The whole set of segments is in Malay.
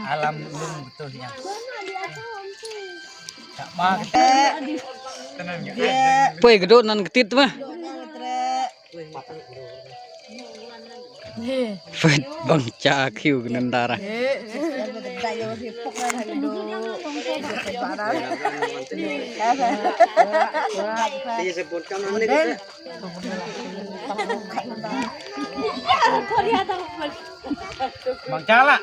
Alam belum betulnya. Tak bang. Poi gedut nan ketit mah. Fet bang ca kiu gendara. Bang cala.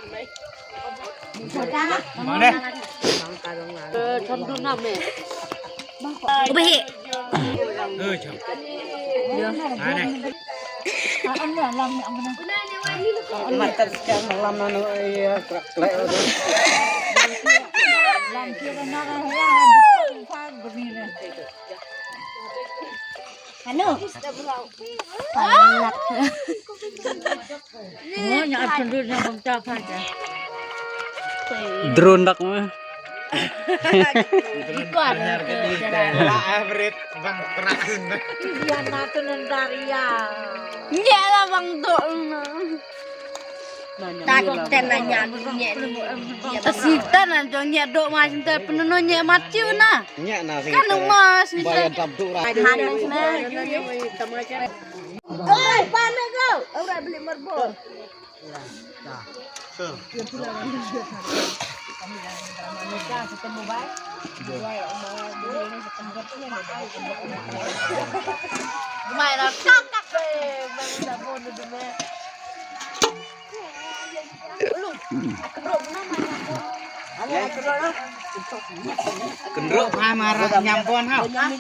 Bang deh. Ubi. Chồng. Ai này. Mantap sekali malam nanu kelak làm kia nó ra pha bì này Anu. oh nyap sendiri bang ca pha ja drone dak mah. Ikut. Average bang terakhir. dia natu nandaria Iya lah bang tu. Takut tenanya nyek. Sita nanti nyek dok mas ente penuh nyek mati na. Nya na sing. Kan mas ni. Bayar tabduk ra. Oi, panas kau. Orang beli merbol. Gimana kakak Kendruk marah nyampon hau. Nah.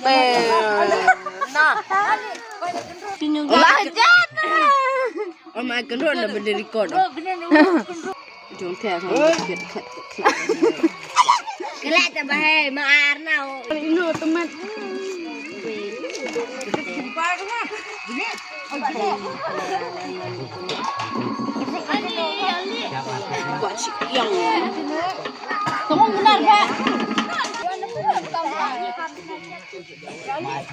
Lanjut. om ai kendro là bên đây record chúng theo xong kiệt Kelak tak bahaya maar nau. ino teman yang Kamu benar, Pak. Mas,